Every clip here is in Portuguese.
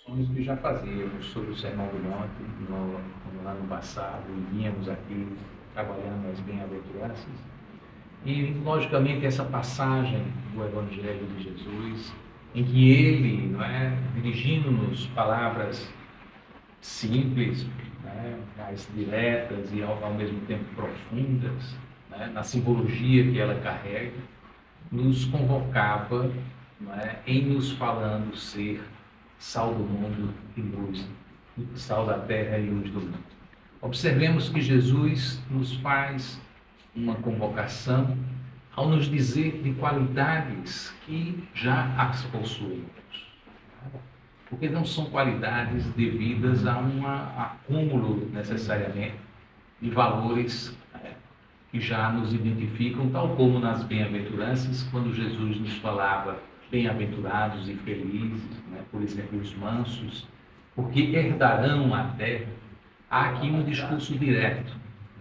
reflexões que já fazíamos sobre o Sermão do Monte no ano passado, e vínhamos aqui trabalhando as bem-aventuranças. E, logicamente, essa passagem do Evangelho de Jesus, em que ele, não é, dirigindo-nos palavras simples, né, mais diretas e ao mesmo tempo profundas, né, na simbologia que ela carrega, nos convocava, não é, em nos falando ser sal do mundo e luz, sal da terra e luz do mundo. Observemos que Jesus nos faz uma convocação ao nos dizer de qualidades que já as possuímos. Porque não são qualidades devidas a um acúmulo, necessariamente, de valores que já nos identificam, tal como nas bem-aventuranças, quando Jesus nos falava bem-aventurados e felizes, né? Por exemplo, os mansos, porque herdarão a terra. Há aqui um discurso direto,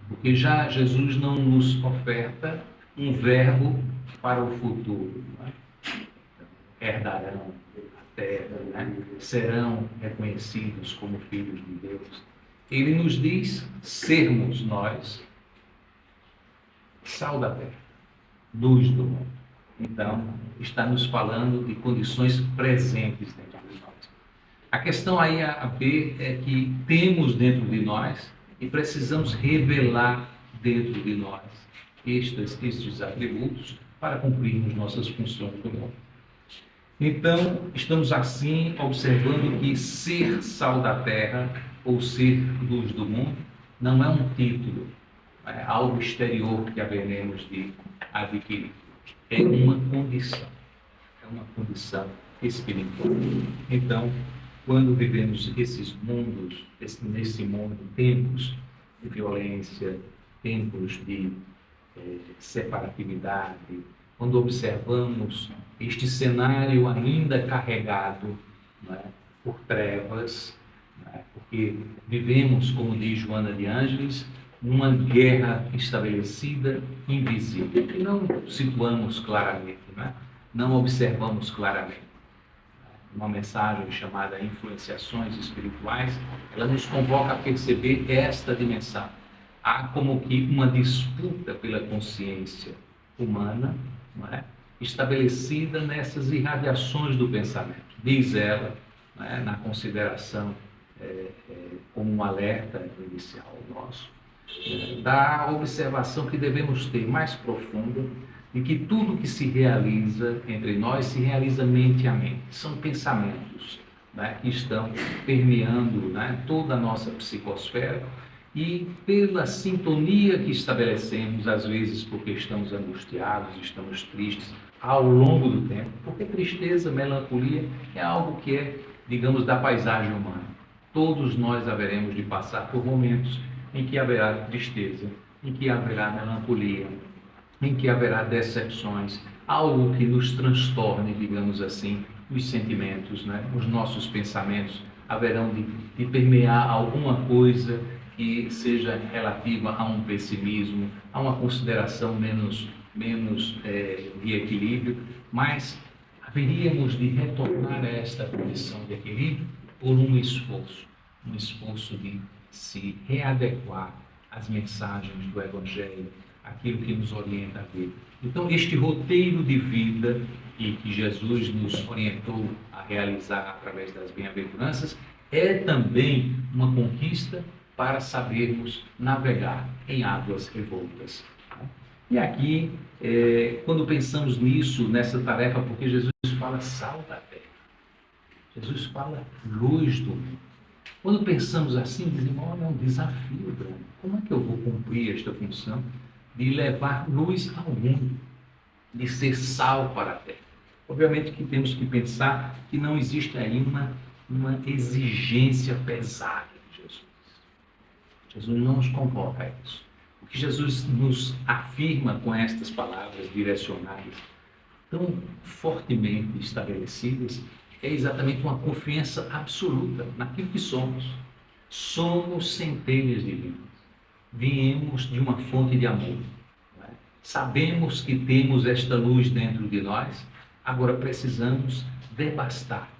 porque já Jesus não nos oferta um verbo para o futuro. Né? Herdarão a terra, né? Serão reconhecidos como filhos de Deus. Ele nos diz sermos nós sal da terra, luz do mundo. Então, está nos falando de condições presentes dentro de nós. A questão aí a ver é que temos dentro de nós e precisamos revelar dentro de nós estes atributos para cumprirmos nossas funções do mundo. Então, estamos assim observando que ser sal da terra ou ser luz do mundo não é um título, é algo exterior que haveremos de adquirir. É uma condição espiritual. Então, quando vivemos esses mundos, nesse mundo, tempos de violência, tempos de separatividade, quando observamos este cenário ainda carregado, né, por trevas, né, porque vivemos, como diz Joana de Ângeles, uma guerra estabelecida, invisível, que não situamos claramente, né? Não observamos claramente. Uma mensagem chamada Influenciações Espirituais, ela nos convoca a perceber esta dimensão. Há como que uma disputa pela consciência humana, não é? Estabelecida nessas irradiações do pensamento. Diz ela, não é? Na consideração como um alerta inicial nosso, da observação que devemos ter mais profunda de que tudo que se realiza entre nós se realiza mente a mente. São pensamentos, né, que estão permeando, né, toda a nossa psicosfera e pela sintonia que estabelecemos, às vezes porque estamos angustiados, estamos tristes, ao longo do tempo, porque tristeza, melancolia é algo que é, digamos, da paisagem humana. Todos nós haveremos de passar por momentos em que haverá tristeza, em que haverá melancolia, em que haverá decepções, algo que nos transtorne, digamos assim, os sentimentos, né? Os nossos pensamentos haverão de permear alguma coisa que seja relativa a um pessimismo, a uma consideração menos de equilíbrio, mas haveríamos de retornar a esta condição de equilíbrio por um esforço de se readequar às mensagens do Evangelho, aquilo que nos orienta a ver. Então, este roteiro de vida que Jesus nos orientou a realizar através das bem-aventuranças é também uma conquista para sabermos navegar em águas revoltas. E aqui, quando pensamos nisso, nessa tarefa, porque Jesus fala sal da terra, Jesus fala luz do mundo. Quando pensamos assim, dizemos, olha, é um desafio grande. Como é que eu vou cumprir esta função de levar luz ao mundo, de ser sal para a terra? Obviamente que temos que pensar que não existe aí uma exigência pesada de Jesus. Jesus não nos convoca a isso. O que Jesus nos afirma com estas palavras direcionadas, tão fortemente estabelecidas, é exatamente uma confiança absoluta naquilo que somos. Somos centelhas de vida. Viemos de uma fonte de amor. Não é? Sabemos que temos esta luz dentro de nós, agora precisamos devastar,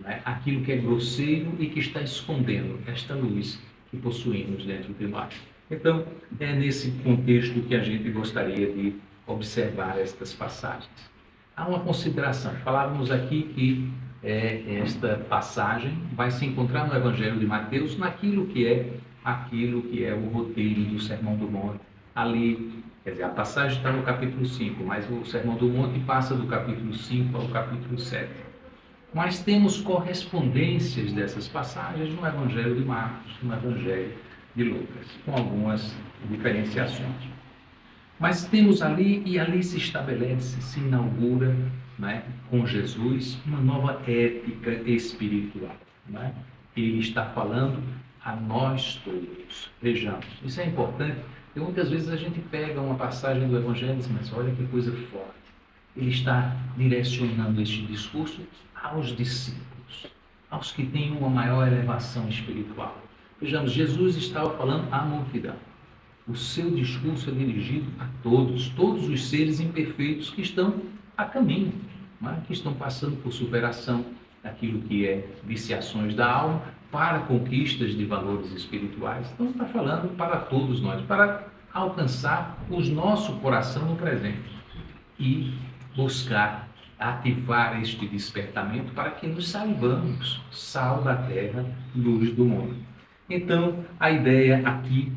né, aquilo que é grosseiro e que está escondendo esta luz que possuímos dentro de nós. Então, é nesse contexto que a gente gostaria de observar estas passagens. Há uma consideração. Falávamos aqui que esta passagem vai se encontrar no Evangelho de Mateus, aquilo que é o roteiro do Sermão do Monte. Ali, quer dizer, a passagem está no capítulo 5, mas o Sermão do Monte passa do capítulo 5 ao capítulo 7. Mas temos correspondências dessas passagens no Evangelho de Marcos, no Evangelho de Lucas, com algumas diferenciações. Mas temos ali, e ali se estabelece, se inaugura, né, com Jesus, uma nova ética espiritual. Né? Ele está falando a nós todos. Vejamos, isso é importante, porque muitas vezes a gente pega uma passagem do Evangelho e diz, mas olha que coisa forte. Ele está direcionando este discurso aos discípulos, aos que têm uma maior elevação espiritual. Vejamos, Jesus estava falando à multidão. O seu discurso é dirigido a todos os seres imperfeitos que estão a caminho, que estão passando por superação daquilo que é viciações da alma para conquistas de valores espirituais. Então está falando para todos nós, para alcançar o nosso coração no presente e buscar ativar este despertamento para que nos saibamos sal da terra, luz do mundo. Então, a ideia aqui,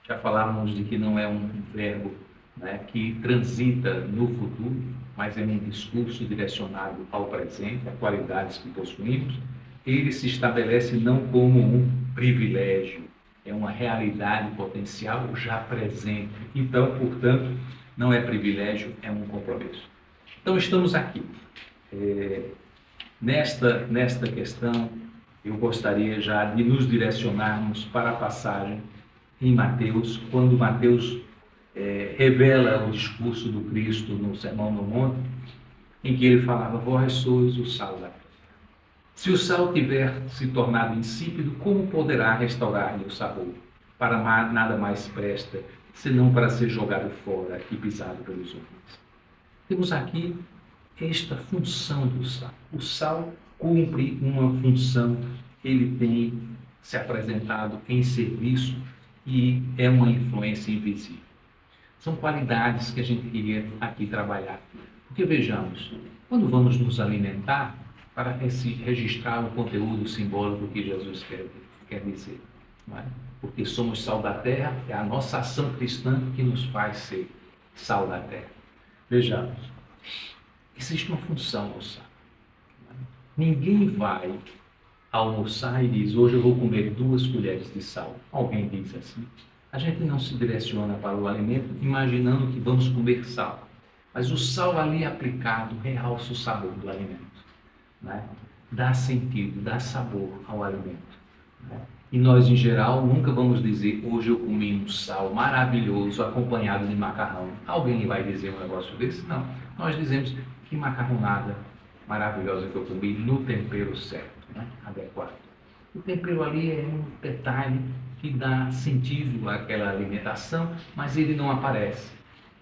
já falamos de que não é um verbo, né, que transita no futuro, mas é um discurso direcionado ao presente, a qualidades que possuímos. Ele se estabelece não como um privilégio, é uma realidade potencial já presente. Então, portanto, não é privilégio, é um compromisso. Então, estamos aqui. Nesta questão, eu gostaria já de nos direcionarmos para a passagem em Mateus, quando Mateus revela o discurso do Cristo no Sermão do Monte, em que ele falava, vós sois o sal da terra. Se o sal tiver se tornado insípido, como poderá restaurar-lhe o sabor? Para nada mais presta, senão para ser jogado fora e pisado pelos homens. Temos aqui esta função do sal. O sal cumpre uma função, ele tem se apresentado em serviço e é uma influência invisível. São qualidades que a gente queria aqui trabalhar. Porque vejamos, quando vamos nos alimentar, para registrar o conteúdo simbólico que Jesus quer dizer. Não é? Porque somos sal da terra, é a nossa ação cristã que nos faz ser sal da terra. Vejamos, existe uma função no sal. Ninguém vai almoçar e diz, hoje eu vou comer 2 colheres de sal. Alguém diz assim. A gente não se direciona para o alimento imaginando que vamos comer sal. Mas o sal ali aplicado realça o sabor do alimento. Né? Dá sentido, dá sabor ao alimento. Né? E nós, em geral, nunca vamos dizer, hoje eu comi um sal maravilhoso acompanhado de macarrão. Alguém vai dizer um negócio desse? Não. Nós dizemos, que macarronada maravilhosa que eu comi no tempero certo, né? Adequado. O tempero ali é um detalhe que dá sentido àquela alimentação, mas ele não aparece,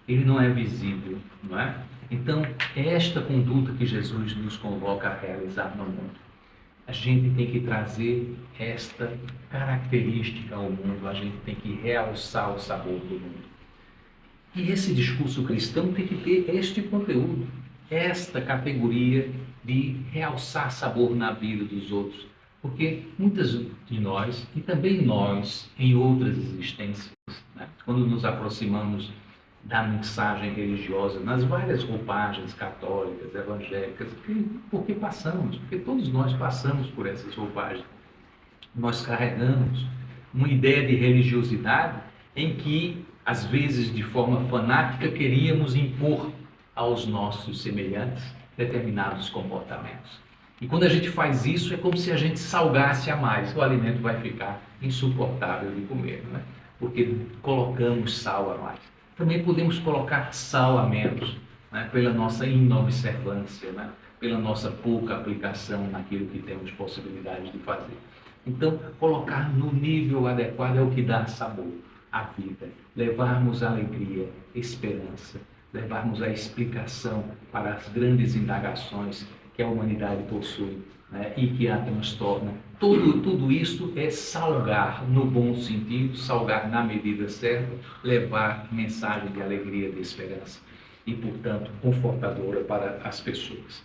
ele não é visível, não é? Então, é esta conduta que Jesus nos convoca a realizar no mundo. A gente tem que trazer esta característica ao mundo, a gente tem que realçar o sabor do mundo. E esse discurso cristão tem que ter este conteúdo, esta categoria de realçar sabor na vida dos outros. Porque muitas de nós, e também nós, em outras existências, né, quando nos aproximamos da mensagem religiosa, nas várias roupagens católicas, evangélicas, porque passamos, porque todos nós passamos por essas roupagens. Nós carregamos uma ideia de religiosidade em que, às vezes, de forma fanática, queríamos impor aos nossos semelhantes determinados comportamentos. E quando a gente faz isso, é como se a gente salgasse a mais, o alimento vai ficar insuportável de comer, não é? Porque colocamos sal a mais. Também podemos colocar sal a menos, né? Pela nossa inobservância, né? Pela nossa pouca aplicação naquilo que temos possibilidade de fazer. Então, colocar no nível adequado é o que dá sabor à vida, levarmos alegria, esperança, levarmos a explicação para as grandes indagações que a humanidade possui, né, e que a transtorna. Tudo isso é salgar no bom sentido, salgar na medida certa, levar mensagem de alegria, de esperança e, portanto, confortadora para as pessoas.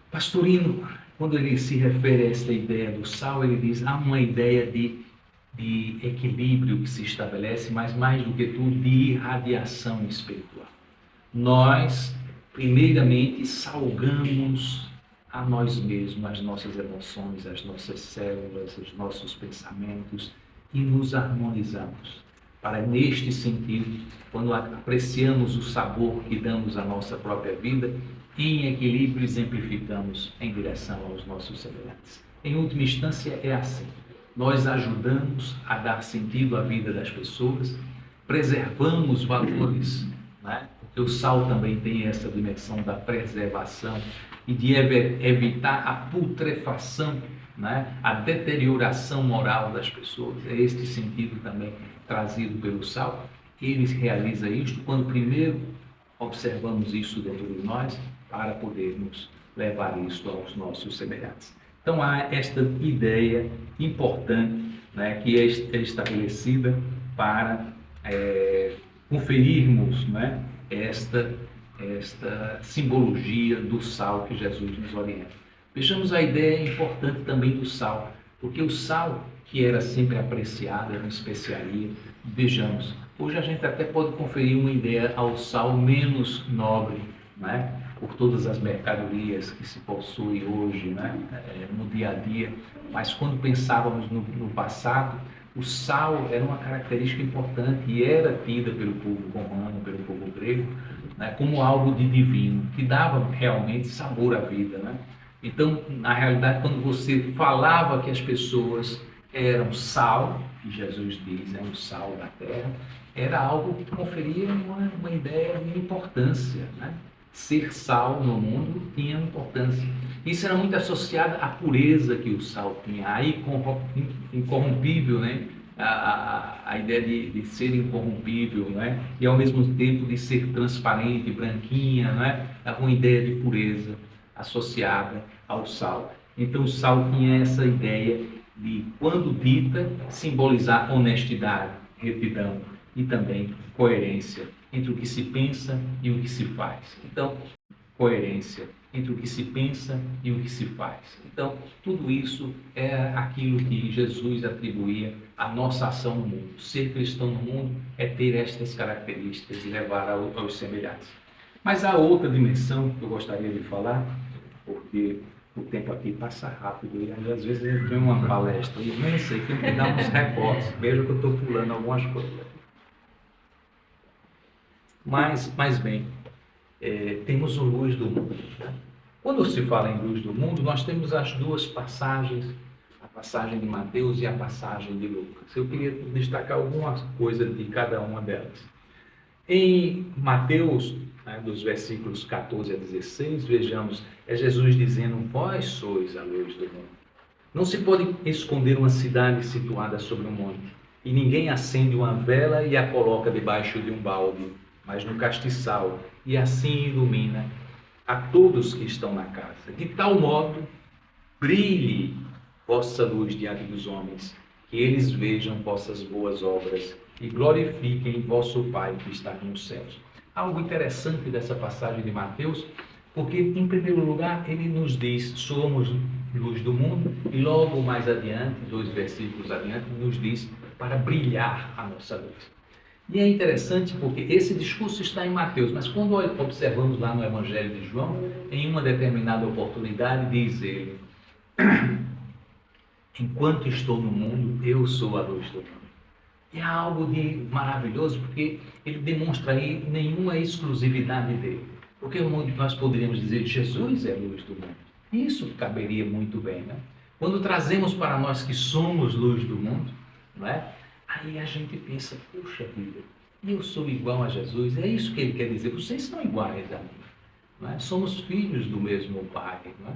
Pastorino, quando ele se refere a esta ideia do sal, ele diz, há uma ideia de equilíbrio que se estabelece, mas mais do que tudo, de irradiação espiritual. Nós, primeiramente, salgamos a nós mesmos, as nossas emoções, as nossas células, os nossos pensamentos e nos harmonizamos. Para, neste sentido, quando apreciamos o sabor que damos à nossa própria vida, em equilíbrio exemplificamos em direção aos nossos semelhantes. Em última instância, é assim. Nós ajudamos a dar sentido à vida das pessoas, preservamos valores, né? Porque o sal também tem essa dimensão da preservação e de evitar a putrefação, né? A deterioração moral das pessoas. É este sentido também trazido pelo sal. Ele realiza isto quando primeiro observamos isso dentro de nós para podermos levar isto aos nossos semelhantes. Então há esta ideia importante, né, que é estabelecida para conferirmos, né, esta simbologia do sal que Jesus nos orienta. Vejamos a ideia importante também do sal, porque o sal, que era sempre apreciado, era uma especiaria, vejamos, hoje a gente até pode conferir uma ideia ao sal menos nobre, né? Por todas as mercadorias que se possui hoje, né? No dia a dia, mas quando pensávamos no passado, o sal era uma característica importante e era tida pelo povo romano, pelo povo grego, né? Como algo de divino, que dava realmente sabor à vida, né? Então, na realidade, quando você falava que as pessoas eram sal, que Jesus diz, é o sal da terra, era algo que conferia uma ideia de importância, né? Ser sal no mundo tinha importância. Isso era muito associado à pureza que o sal tinha, a incorrompível, né? A ideia de ser incorrompível, né? E ao mesmo tempo de ser transparente, branquinha, né? Uma ideia de pureza associada ao sal. Então o sal tinha essa ideia de, quando dita, simbolizar honestidade, retidão e também coerência entre o que se pensa e o que se faz. Então, coerência entre o que se pensa e o que se faz. Então, tudo isso é aquilo que Jesus atribuía à nossa ação no mundo. Ser cristão no mundo é ter estas características e levar aos semelhantes. Mas há outra dimensão que eu gostaria de falar, porque o tempo aqui passa rápido e às vezes eu tenho uma palestra imensa e tenho que dar uns recortes. Veja que eu estou pulando algumas coisas. Mas bem, temos o luz do mundo. Quando se fala em luz do mundo, nós temos as duas passagens, a passagem de Mateus e a passagem de Lucas. Eu queria destacar alguma coisa de cada uma delas. Em Mateus, né, dos versículos 14 a 16, vejamos, é Jesus dizendo, vós sois a luz do mundo. Não se pode esconder uma cidade situada sobre um monte, e ninguém acende uma vela e a coloca debaixo de um balde, mas no castiçal, e assim ilumina a todos que estão na casa. De tal modo, brilhe vossa luz diante dos homens, que eles vejam vossas boas obras e glorifiquem vosso Pai que está nos céus. Algo interessante dessa passagem de Mateus, porque, em primeiro lugar, ele nos diz, somos luz do mundo, e logo mais adiante, 2 versículos adiante, nos diz para brilhar a nossa luz. E é interessante porque esse discurso está em Mateus, mas quando observamos lá no Evangelho de João, em uma determinada oportunidade, diz ele, enquanto estou no mundo, eu sou a luz do mundo. E há algo de maravilhoso, porque ele demonstra aí nenhuma exclusividade dele. Porque nós poderíamos dizer, Jesus é a luz do mundo. Isso caberia muito bem, né? Quando trazemos para nós que somos luz do mundo, não é? Aí a gente pensa, puxa vida, eu sou igual a Jesus, é isso que ele quer dizer, vocês são iguais a mim, não é? Somos filhos do mesmo Pai, não é?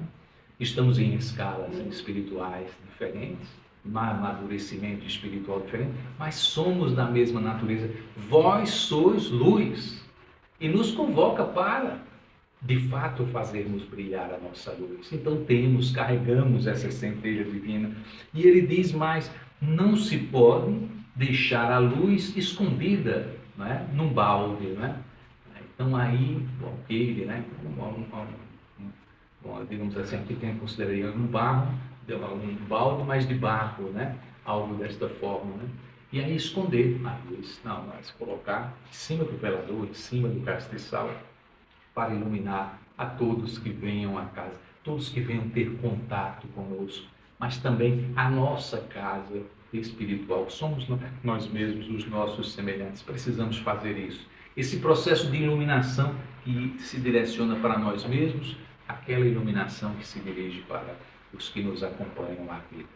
Estamos em escalas espirituais diferentes, amadurecimento espiritual diferente, mas somos da mesma natureza. Vós sois luz, e nos convoca para de fato fazermos brilhar a nossa luz. Então carregamos essa centelha divina. E ele diz mais, não se pode deixar a luz escondida, não é? Num balde, não é? Então aí, aquele, né? Digamos assim, aqui tem consideraria um barro, um balde, mas de barro, né? Algo desta forma, né? E aí esconder a luz, não, mas colocar em cima do velador, em cima do castiçal, para iluminar a todos que venham à casa, todos que venham ter contato conosco, mas também a nossa casa espiritual. Somos nós mesmos, os nossos semelhantes. Precisamos fazer isso. Esse processo de iluminação que se direciona para nós mesmos, aquela iluminação que se dirige para os que nos acompanham na vida.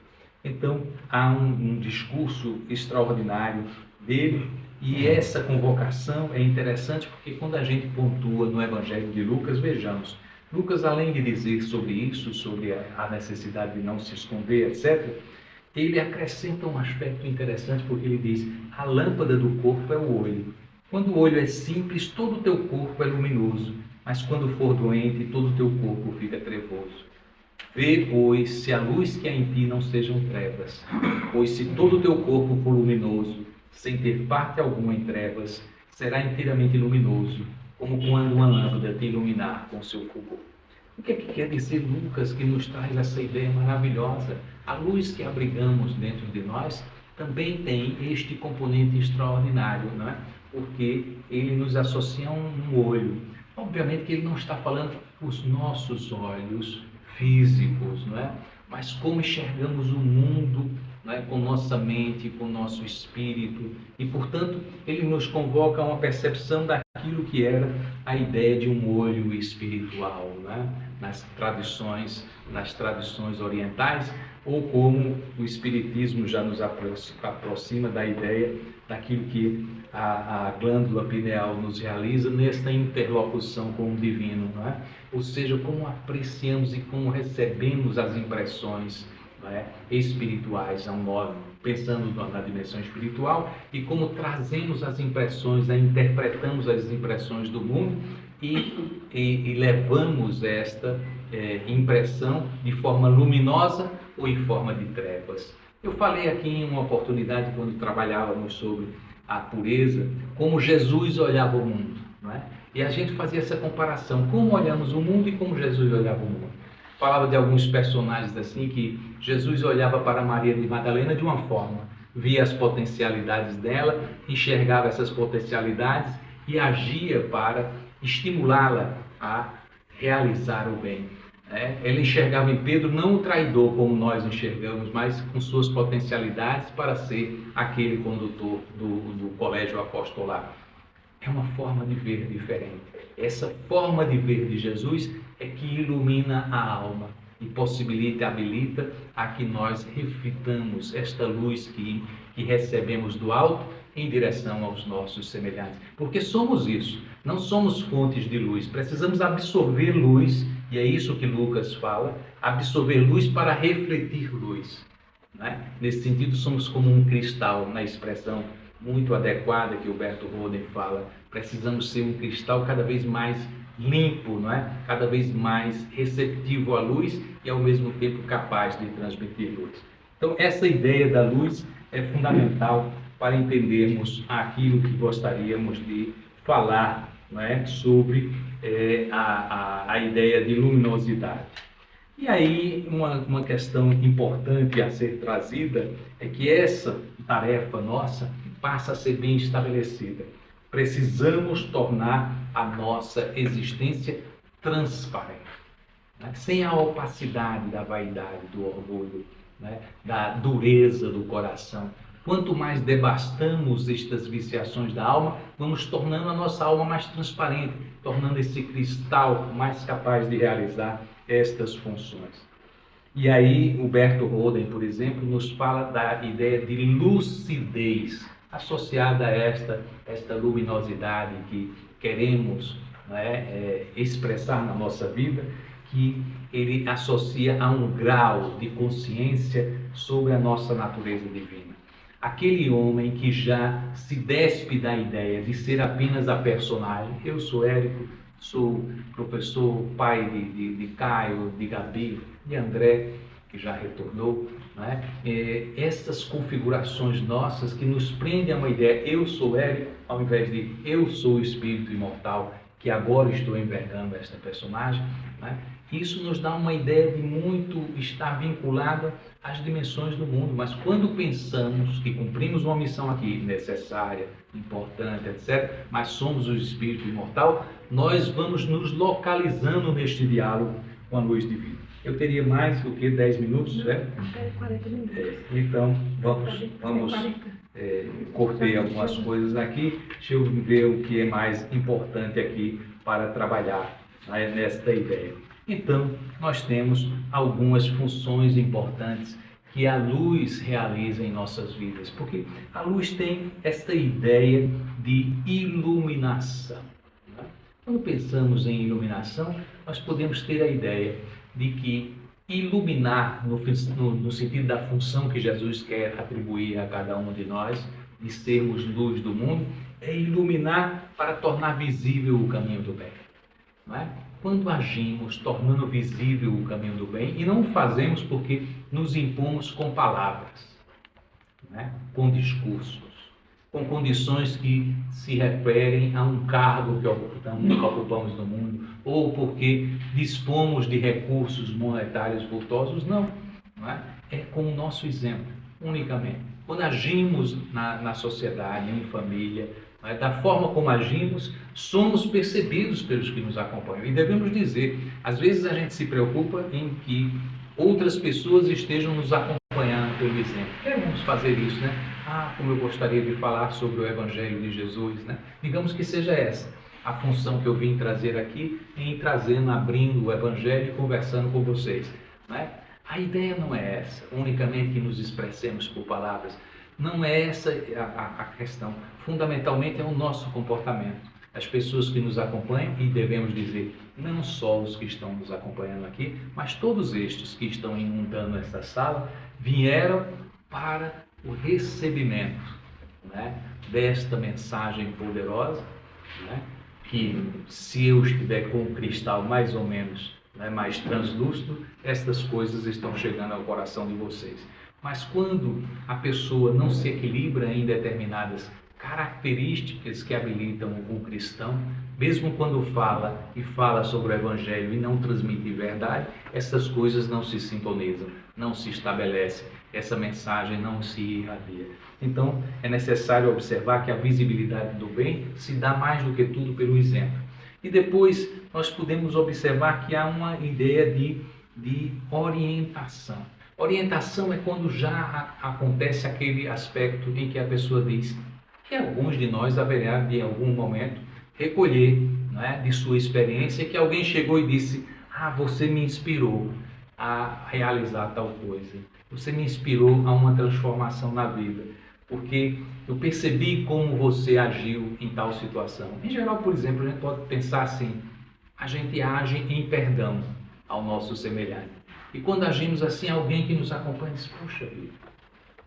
Então, há um discurso extraordinário dele, e essa convocação é interessante porque quando a gente pontua no Evangelho de Lucas, vejamos, Lucas, além de dizer sobre isso, sobre a necessidade de não se esconder, etc., ele acrescenta um aspecto interessante porque ele diz, a lâmpada do corpo é o olho. Quando o olho é simples, todo o teu corpo é luminoso, mas quando for doente, todo o teu corpo fica trevoso. Vê, pois, se a luz que há em ti não sejam trevas, pois se todo o teu corpo for luminoso, sem ter parte alguma em trevas, será inteiramente luminoso, como quando uma lâmpada te iluminar com seu fulgor. O que é que quer dizer Lucas, que nos traz essa ideia maravilhosa? A luz que abrigamos dentro de nós também tem este componente extraordinário, não é? Porque ele nos associa a um olho. Obviamente que ele não está falando os nossos olhos físicos, não é? Mas como enxergamos o mundo, não é? Com nossa mente, com nosso espírito, e portanto ele nos convoca a uma percepção daquilo que era a ideia de um olho espiritual, não é? Nas tradições orientais, ou como o espiritismo já nos aproxima da ideia daquilo que a glândula pineal nos realiza nesta interlocução com o divino, não é? Ou seja, como apreciamos e como recebemos as impressões, não é, espirituais, a um modo, pensando na dimensão espiritual, e como trazemos as impressões, interpretamos as impressões do mundo e levamos esta impressão de forma luminosa ou em forma de trevas. Eu falei aqui em uma oportunidade, quando trabalhávamos sobre a pureza, como Jesus olhava o mundo, não é? E a gente fazia essa comparação, como olhamos o mundo e como Jesus olhava o mundo. Falava de alguns personagens assim, que Jesus olhava para Maria de Madalena de uma forma, via as potencialidades dela, enxergava essas potencialidades e agia para estimulá-la a realizar o bem. Ele enxergava em Pedro não o traidor como nós enxergamos, mas com suas potencialidades para ser aquele condutor do colégio apostolar. É uma forma de ver diferente. Essa forma de ver de Jesus é que ilumina a alma e possibilita, habilita a que nós reflitamos esta luz que recebemos do alto em direção aos nossos semelhantes. Porque somos isso, não somos fontes de luz, precisamos absorver luz, e é isso que Lucas fala, absorver luz para refletir luz. Né? Nesse sentido, somos como um cristal, na expressão muito adequada que o Berto Roden fala, precisamos ser um cristal cada vez mais limpo, não é? Cada vez mais receptivo à luz e ao mesmo tempo capaz de transmitir luz. Então essa ideia da luz é fundamental para entendermos aquilo que gostaríamos de falar, não é? Sobre a ideia de luminosidade. E aí uma questão importante a ser trazida é que essa tarefa nossa passa a ser bem estabelecida. Precisamos tornar a nossa existência transparente, né? Sem a opacidade da vaidade, do orgulho, né? Da dureza do coração. Quanto mais devastamos estas viciações da alma, vamos tornando a nossa alma mais transparente, tornando esse cristal mais capaz de realizar estas funções. E aí, o Berto Roden, por exemplo, nos fala da ideia de lucidez, associada a esta luminosidade que queremos, né, expressar na nossa vida, que ele associa a um grau de consciência sobre a nossa natureza divina. Aquele homem que já se despe da ideia de ser apenas a personagem, eu sou Érico, sou professor, pai de Caio, de Gabi, de André, que já retornou, né? Essas configurações nossas que nos prendem a uma ideia, eu sou Érico, ao invés de eu sou o espírito imortal, que agora estou envergando esta personagem, né? Isso nos dá uma ideia de muito estar vinculada às dimensões do mundo, mas quando pensamos que cumprimos uma missão aqui necessária, importante, etc., mas somos o espírito imortal, nós vamos nos localizando neste diálogo com a luz divina. Eu teria mais do que 10 minutos, né? 40 minutos. Então, vamos cortei algumas coisas aqui. Deixa eu ver o que é mais importante aqui para trabalhar, né, nesta ideia. Então, nós temos algumas funções importantes que a luz realiza em nossas vidas, porque a luz tem esta ideia de iluminação. Né? Quando pensamos em iluminação, nós podemos ter a ideia de que iluminar, no sentido da função que Jesus quer atribuir a cada um de nós, de sermos luz do mundo, é iluminar para tornar visível o caminho do bem. Não é? Quando agimos tornando visível o caminho do bem, e não o fazemos porque nos impomos com palavras, não é? Com discursos, com condições que se referem a um cargo que ocupamos no mundo, ou porque dispomos de recursos monetários vultosos, não é? É com o nosso exemplo, unicamente. Quando agimos na sociedade, em família, da forma como agimos, somos percebidos pelos que nos acompanham. E devemos dizer, às vezes a gente se preocupa em que outras pessoas estejam nos acompanhando pelo exemplo. Queremos fazer isso, né? Como eu gostaria de falar sobre o Evangelho de Jesus, né? Digamos que seja essa a função que eu vim trazer aqui, abrindo o Evangelho e conversando com vocês, né? A ideia não é essa, unicamente que nos expressemos por palavras. Não é essa a questão. Fundamentalmente é o nosso comportamento. As pessoas que nos acompanham, e devemos dizer, não só os que estão nos acompanhando aqui, mas todos estes que estão inundando esta sala, vieram para o recebimento, né, desta mensagem poderosa, né, que se eu estiver com um cristal mais ou menos, né, mais translúcido, estas coisas estão chegando ao coração de vocês. Mas quando a pessoa não se equilibra em determinadas características que habilitam o cristão, mesmo quando fala sobre o Evangelho e não transmite verdade, essas coisas não se sintonizam, não se estabelecem, essa mensagem não se irradia. Então, é necessário observar que a visibilidade do bem se dá mais do que tudo pelo exemplo. E depois nós podemos observar que há uma ideia de orientação. Orientação é quando já acontece aquele aspecto em que a pessoa diz que alguns de nós haverá de, em algum momento, recolher, né, de sua experiência, que alguém chegou e disse: você me inspirou a realizar tal coisa, você me inspirou a uma transformação na vida, porque eu percebi como você agiu em tal situação. Em geral, por exemplo, a gente pode pensar assim: a gente age em perdão ao nosso semelhante. E quando agimos assim, alguém que nos acompanha diz: puxa vida,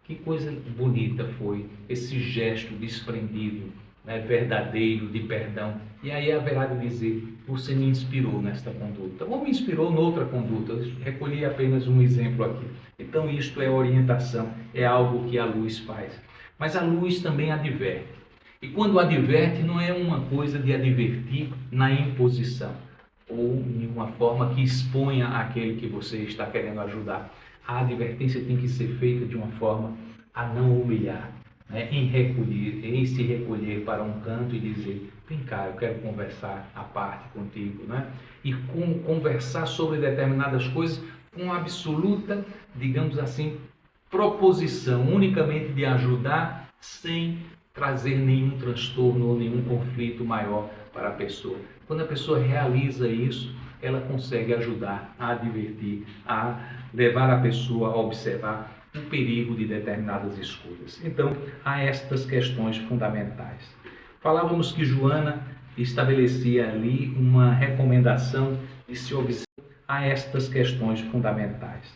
que coisa bonita foi esse gesto desprendido, né, verdadeiro, de perdão. E aí haverá de dizer: você me inspirou nesta conduta, ou me inspirou noutra conduta. Eu recolhi apenas um exemplo aqui. Então isto é orientação, é algo que a luz faz. Mas a luz também adverte. E quando adverte, não é uma coisa de advertir na imposição, ou em uma forma que exponha aquele que você está querendo ajudar. A advertência tem que ser feita de uma forma a não humilhar, né? Em se recolher para um canto e dizer: vem cá, eu quero conversar à parte contigo, né? E conversar sobre determinadas coisas com absoluta, digamos assim, proposição, unicamente de ajudar, sem trazer nenhum transtorno ou nenhum conflito maior para a pessoa. Quando a pessoa realiza isso, ela consegue ajudar a advertir, a levar a pessoa a observar o perigo de determinadas escolhas. Então, há estas questões fundamentais. Falávamos que Joana estabelecia ali uma recomendação de se observar a estas questões fundamentais.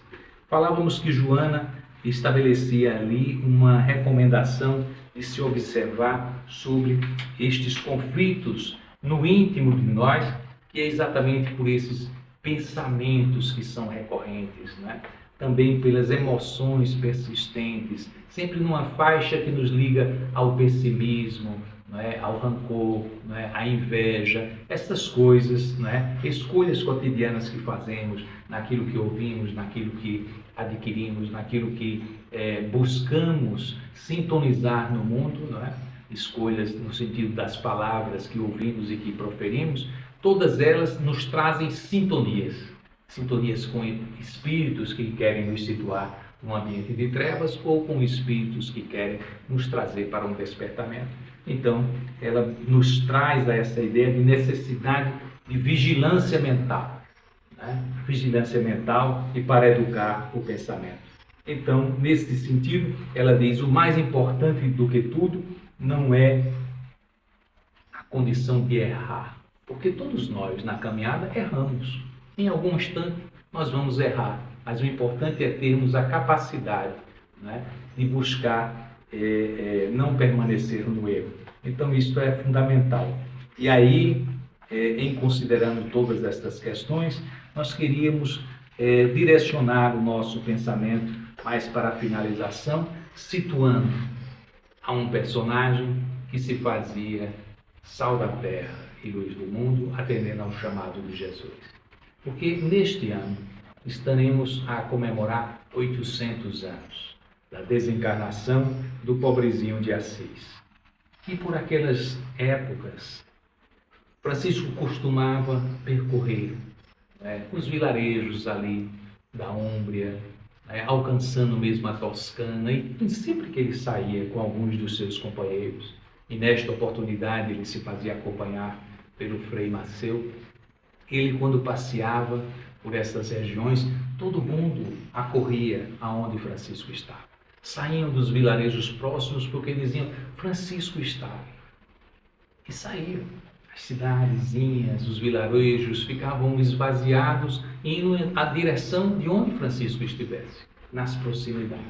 Falávamos que Joana estabelecia ali uma recomendação de se observar sobre estes conflitos no íntimo de nós, que é exatamente por esses pensamentos que são recorrentes, né? Também pelas emoções persistentes, sempre numa faixa que nos liga ao pessimismo, né? Ao rancor, né? À inveja, essas coisas, né? Escolhas cotidianas que fazemos, naquilo que ouvimos, naquilo que adquirimos, naquilo que buscamos sintonizar no mundo, né? Escolhas no sentido das palavras que ouvimos e que proferimos, todas elas nos trazem sintonias, sintonias com espíritos que querem nos situar num ambiente de trevas ou com espíritos que querem nos trazer para um despertamento. Então, ela nos traz essa ideia de necessidade de vigilância mental, né? Vigilância mental e para educar o pensamento. Então, nesse sentido, ela diz: o mais importante do que tudo não é a condição de errar, porque todos nós na caminhada erramos. Em algum instante nós vamos errar, mas o importante é termos a capacidade, né, de buscar não permanecer no erro. Então isso é fundamental. E aí, em considerando todas estas questões, nós queríamos direcionar o nosso pensamento mais para a finalização, situando a um personagem que se fazia sal da terra e luz do mundo, atendendo ao chamado de Jesus. Porque neste ano estaremos a comemorar 800 anos da desencarnação do pobrezinho de Assis. E por aquelas épocas, Francisco costumava percorrer os vilarejos ali da Úmbria, alcançando mesmo a Toscana, e sempre que ele saía com alguns dos seus companheiros, e nesta oportunidade ele se fazia acompanhar pelo Frei Maceu, ele, quando passeava por essas regiões, todo mundo acorria aonde Francisco estava. Saíam dos vilarejos próximos porque diziam: Francisco está. E saíam. As cidadezinhas, os vilarejos ficavam esvaziados, indo à direção de onde Francisco estivesse, nas proximidades.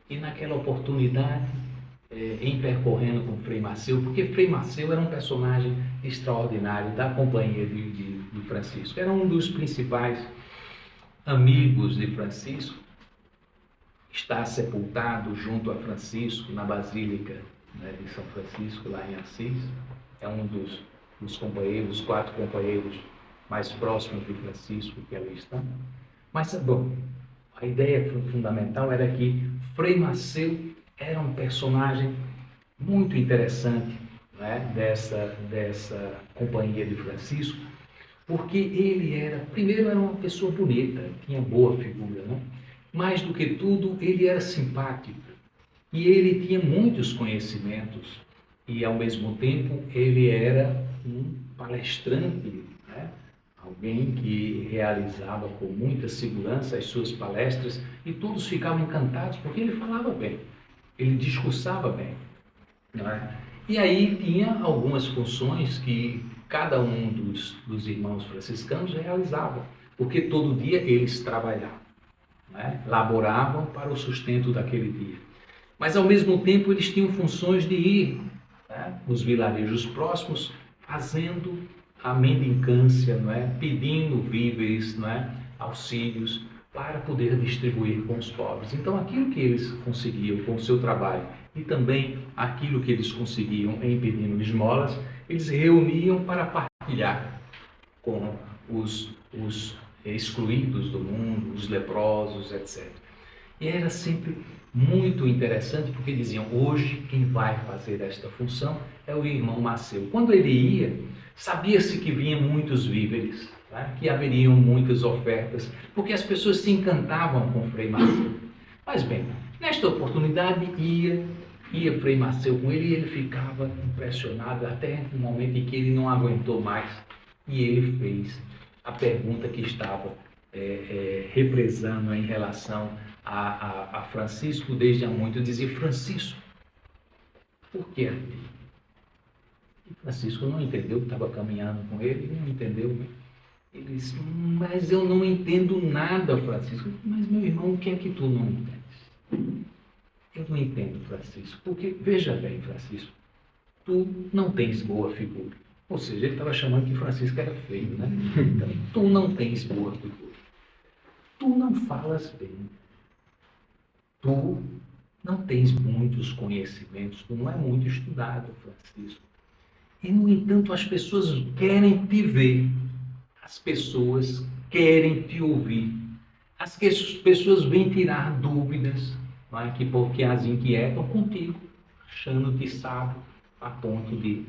E naquela oportunidade, em percorrendo com Frei Maceu, porque Frei Maceu era um personagem extraordinário da companhia de Francisco, era um dos principais amigos de Francisco, está sepultado junto a Francisco na Basílica, né, de São Francisco, lá em Assis. É um dos companheiros, 4 companheiros mais próximos de Francisco que ali estão. Mas, bom, a ideia fundamental era que Frei Maceu era um personagem muito interessante, né, dessa companhia de Francisco, porque ele primeiro era uma pessoa bonita, tinha boa figura, né? Mais do que tudo, ele era simpático e ele tinha muitos conhecimentos e, ao mesmo tempo, ele era um palestrante, né? Alguém que realizava com muita segurança as suas palestras e todos ficavam encantados porque ele falava bem, ele discursava bem, não é? E aí tinha algumas funções que cada um dos irmãos franciscanos realizava, porque todo dia eles trabalhavam, né? Laboravam para o sustento daquele dia. Mas, ao mesmo tempo, eles tinham funções de ir, né, nos vilarejos próximos, fazendo a mendicância, não é? Pedindo víveres, não é? Auxílios, para poder distribuir com os pobres. Então, aquilo que eles conseguiam com o seu trabalho e também aquilo que eles conseguiam em pedindo esmolas, eles reuniam para partilhar com os excluídos do mundo, os leprosos, etc. E era sempre muito interessante, porque diziam: hoje quem vai fazer esta função é o irmão Maceu. Quando ele ia, sabia-se que vinham muitos víveres, tá? Que haveriam muitas ofertas, porque as pessoas se encantavam com Frei Maceu. Mas bem, nesta oportunidade ia Frei Maceu com ele e ele ficava impressionado até no momento em que ele não aguentou mais e ele fez a pergunta que estava represando em relação a Francisco desde há muito. Dizia: Francisco, por que a ti? E Francisco não entendeu, estava caminhando com ele, não entendeu, né? Ele disse: mas eu não entendo nada, Francisco. Mas, meu irmão, o que é que tu não entendes? Eu não entendo, Francisco, porque, veja bem, Francisco, tu não tens boa figura. Ou seja, ele estava chamando que Francisco era feio, né? Então, tu não tens boa figura. Tu não falas bem. Tu não tens muitos conhecimentos. Tu não é muito estudado, Francisco. E, no entanto, as pessoas querem te ver. As pessoas querem te ouvir. As pessoas vêm tirar dúvidas, não é? Porque as inquietam contigo, achando que sabe, a ponto de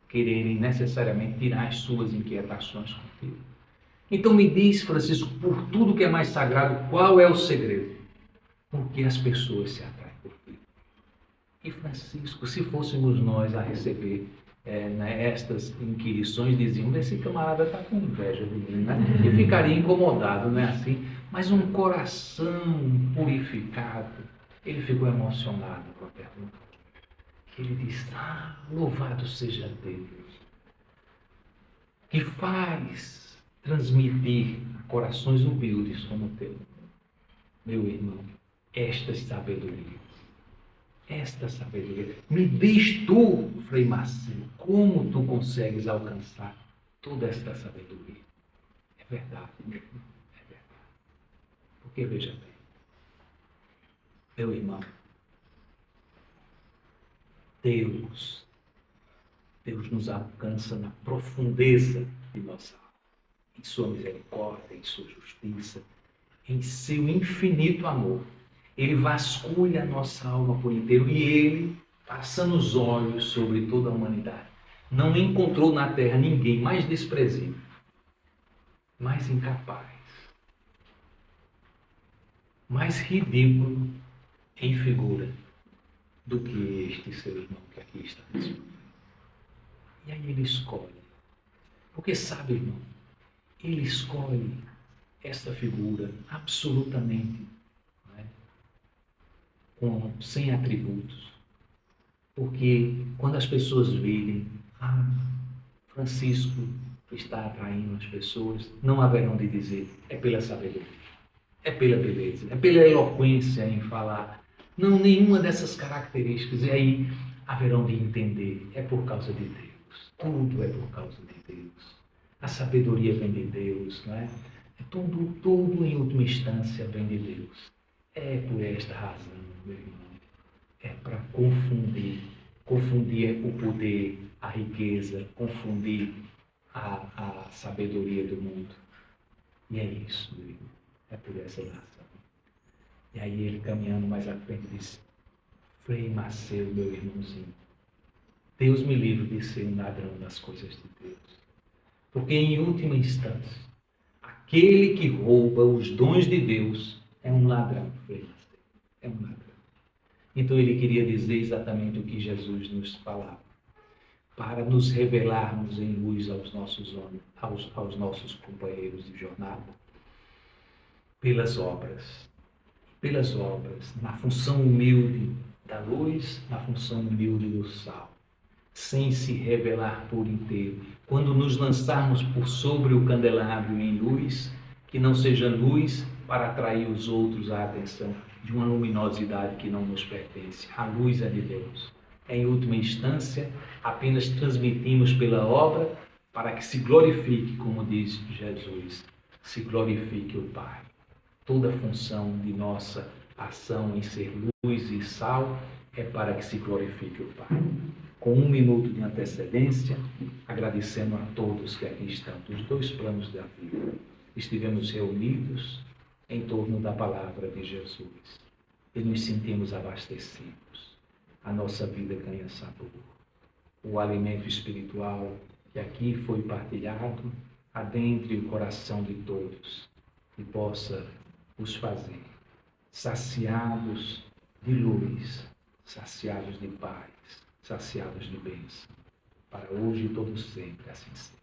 quererem necessariamente tirar as suas inquietações contigo. Então me diz, Francisco, por tudo que é mais sagrado, qual é o segredo? Porque as pessoas se atraem por ti. E Francisco, se fôssemos nós a receber estas inquirições, diziam, esse camarada está com inveja de mim, né? E ficaria incomodado, não é assim? Mas um coração purificado, ele ficou emocionado com a pergunta. Ele disse, louvado seja Deus, que faz transmitir a corações humildes como o teu, meu irmão, esta sabedoria. Esta sabedoria. Me diz tu, Frei Marcelo, como tu consegues alcançar toda esta sabedoria? É verdade, meu irmão, é verdade. Porque veja bem, meu irmão, Deus nos alcança na profundeza de nossa alma, em sua misericórdia, em sua justiça, em seu infinito amor. Ele vasculha a nossa alma por inteiro e ele, passando os olhos sobre toda a humanidade, não encontrou na terra ninguém mais desprezível, mais incapaz, mais ridículo em figura do que este seu irmão que aqui está na sua frente. E aí ele escolhe, porque sabe, irmão, ele escolhe esta figura absolutamente sem atributos. Porque quando as pessoas virem, Francisco está atraindo as pessoas, não haverão de dizer, é pela sabedoria, é pela beleza, é pela eloquência em falar. Não, nenhuma dessas características. E aí haverão de entender, é por causa de Deus. Tudo é por causa de Deus. A sabedoria vem de Deus, não é? Tudo em última instância vem de Deus. É por esta razão, meu irmão, é para confundir o poder, a riqueza, confundir a sabedoria do mundo. E é isso, meu irmão, é por essa razão. E aí ele, caminhando mais à frente, disse, Frei Marcelo, meu irmãozinho, Deus me livre de ser um ladrão das coisas de Deus. Porque, em última instância, aquele que rouba os dons de Deus é um ladrão, Frei Marcelo, é um ladrão. Então ele queria dizer exatamente o que Jesus nos falava, para nos revelarmos em luz aos nossos homens, aos nossos companheiros de jornada, pelas obras, na função humilde da luz, na função humilde do sal, sem se revelar por inteiro. Quando nos lançarmos por sobre o candelabro em luz, que não seja luz para atrair os outros à atenção de uma luminosidade que não nos pertence. A luz é de Deus. Em última instância, apenas transmitimos pela obra para que se glorifique, como diz Jesus, se glorifique o Pai. Toda a função de nossa ação em ser luz e sal é para que se glorifique o Pai. Com 1 minuto de antecedência, agradecendo a todos que aqui estão, dos dois planos da vida. Estivemos reunidos em torno da palavra de Jesus e nos sentimos abastecidos. A nossa vida ganha sabor. O alimento espiritual que aqui foi partilhado adentre o coração de todos e possa os fazer saciados de luz, saciados de paz, saciados de bênção, para hoje e todo sempre, assim seja.